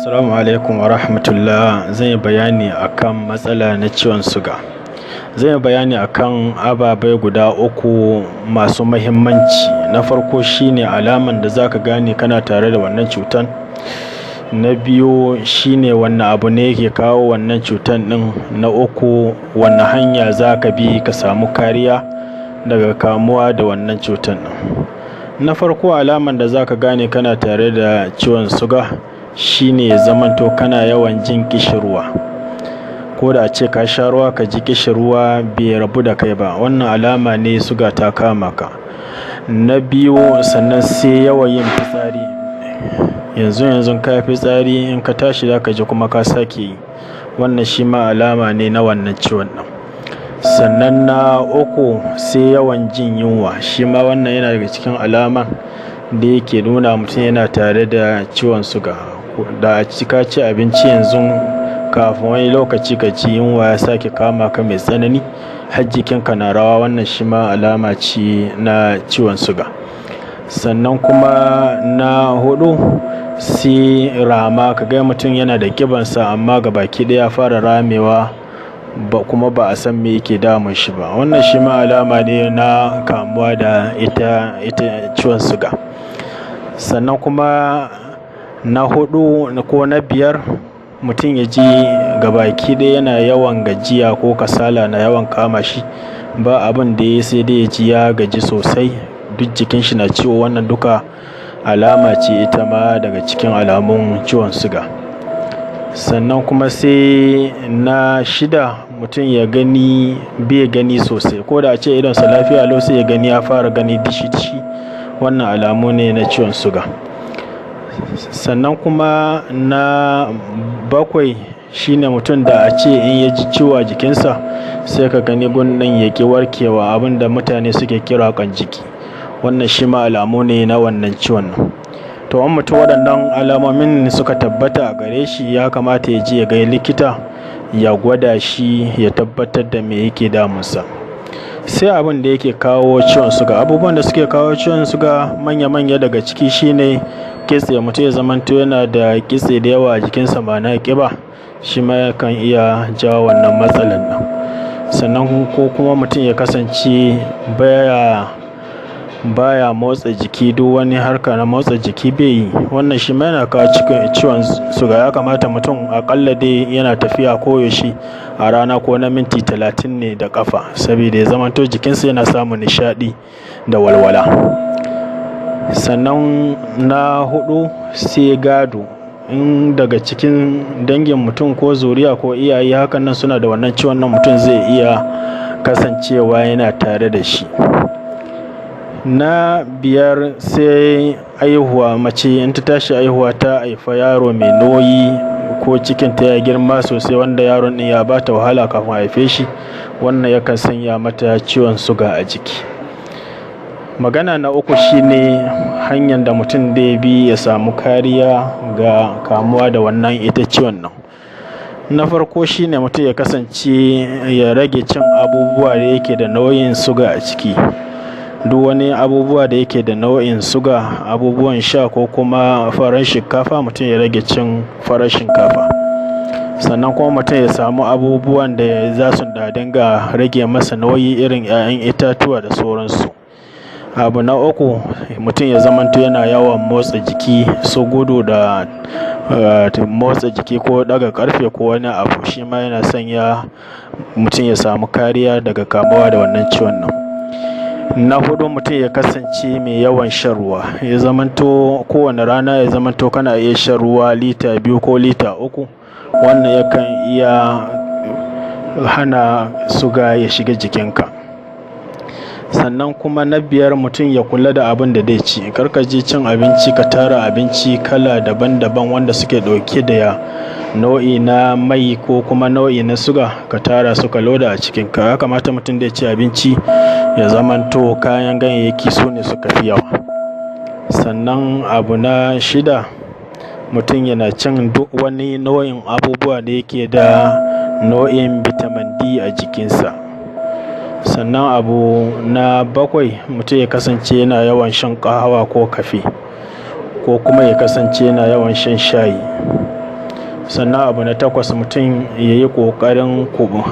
Assalamu alaikum wa rahmatullah. Zan yi bayani akan matsala na ciwon suga. Zan yi bayani akan ababai guda uku masu mahimmanci. Na farko shine alaman da zaka gane kana tare da wannan cutan. Na biyu shine wanne abu ne yake kawo wannan cutan ɗin. Na uku wanne hanya zaka bi ka samu kariya daga kamuwa da wannan cutan ɗin. Na farko alaman da zaka gane kana tare da ciwon suga shine ya zamanto kana yawan jin ƙishirwa, ko da a ce ka sha ruwa ka ji ƙishirwa bai rabu da kai ba, wannan alama ne suga ta kama ka. Na biyu sannan sai yawan yin fitsari, yanzu ka yi fitsari in ka tashi zaka ji kuma ka sake yi, wannan shi ma alama ne na wannan ciwon ɗin. Sannan na uku sai yawan jin yunwa, shi ma wannan yana daga cikin alaman da yake nuna mutum yana tare da ciwon suga. Da a ci ka ci abinci yanzu kafin wani lokaci ka ji yunwa ya sake kama ka mai tsanani har jikinka na rawa, wannan shi ma alama ce na ciwon suga. Sannan kuma na hudu sai rama, ka ga mutum yana da ƙibansa amma gabaki ɗaya ya fara ramewa kuma ba a san me yake damun shi ba, wannan shi ma alama ne na kamuwa da ita ciwon suga. Sannan kuma na hudu ko na biyar mutum ya ji gabaki ɗaya yana yawan gajiya ko kasala na yawan kama shi, ba abin da ya sai dai ya ji ya gaji sosai, duk jikin shi na ciwo, wannan duka alama ce ita ma daga cikin alamun ciwon suga. Sannan kuma sai na shida mutum ya gani bai gani sosai, ko da a ce idonsa lafiya lau sai ya gani ya fara gani dishi-dishi, wannan alamu ne na ciwon suga. Sannan kuma na bakwai shine mutum da a ce in ya ji ciwo a jikinsa sai ka gani gunnan ya ƙi warkewa, abin da mutane suke kira ƙan jiki, wannan shi ma alamu ne na wannan ciwon nan. To in mutum waɗannan alamomin suka tabbata a gare shi, ya kamata ya je ya ga likita ya gwada shi ya tabbatar da me yake damunsa. Sai abin da yake kawo ciwon suga, abubuwan da suke kawo ciwon suga manya-manya daga ciki shine kitse, mutum ya zamanto yana da kitse da yawa a jikinsa ba na ƙiba, shi ma yakan iya jawo wannan matsalan nan. Sannan ko kuma mutum ya kasance baya motsa jiki, duk wani harka na motsa jiki bai yi, wannan shi ma yana kawo ciwon suga. Ya kamata mutum aƙalla dai yana tafiya koyaushe a rana ko na minti 30 ne da ƙafa, saboda ya zamanto jikinsa yana samun nishaɗi da walwala. Sannan na hudu sai gado, in daga cikin dangin mutum ko zuriya ko iyaye hakan nan suna da wannan ciwon nan, mutum zai iya kasancewa yana tare da shi. Na biyar sai aihuwa, mace in ta tashi aihuwa ta haifa yaro mai nauyi ko cikinta ya girma sosai wanda yaron ɗin ya bata wahala kafin a haife shi, wannan yakan sanya mata ciwon suga a jiki. Magana na uku shine hanyar da mutum zai bi ya samu kariya ga kamuwa da wannan ita ciwon nan. Na farko shine mutum ya kasance ya rage cin abubuwa da yake da nau'in suga a ciki. Duk wani abubuwa da yake da nau'in suga, abubuwan sha ko kuma farar shinkafa, mutum ya rage cin farar shinkafa. Sannan kuma mutum ya samu abubuwan da za su dinga rage masa nauyi, irin 'ya'yan itatuwa da sauransu. Abu na uku mutum ya zamanto yana yawan motsa jiki, su gudu da motsa jiki ko daga karfe ko wani abu, shi ma yana sanya mutum ya samu kariya daga kamuwa da wannan ciwon nan. Na hudu mutum ya kasance mai yawan shan ruwa, ya zamanto kowane rana ya zamanto kana iya shan ruwa lita 2 ko lita 3, wannan yakan iya hana suga ya shiga jikinka. Sannan kuma na biyar mutum ya kula da abin da zai ci, karka je cin abinci ka tara abinci kala daban-daban wanda suke ɗauke da nau'i na mai ko kuma nau'i na suga, ka tara su ka loda a cikinka. Ya kamata mutum da ya ci abinci ya zamanto kayan ganyayyaki su ne suka fi yawa. Sannan abu na shida mutum yana cin duk wani nau'in abubuwa da yake da nau'in vitamin D a jikinsa. Sannan abu na bakwai mutum ya kasance yana yawan shan ƙahawa ko kafe, ko kuma ya kasance yana yawan shan shayi. Sannan abu na takwas, mutum ya yi ƙoƙarin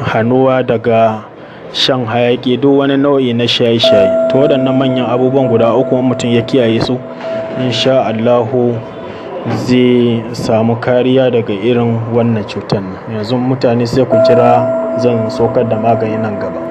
hannuwa daga shan hayaƙi, duk wani nau'i na shaye-shaye. To waɗannan manyan abubuwan guda uku mutum ya kiyaye su, insha Allahu zai samu kariya daga irin wannan cutar. Yanzu mutane sai ku jira, zan saukar da magani nan gaba.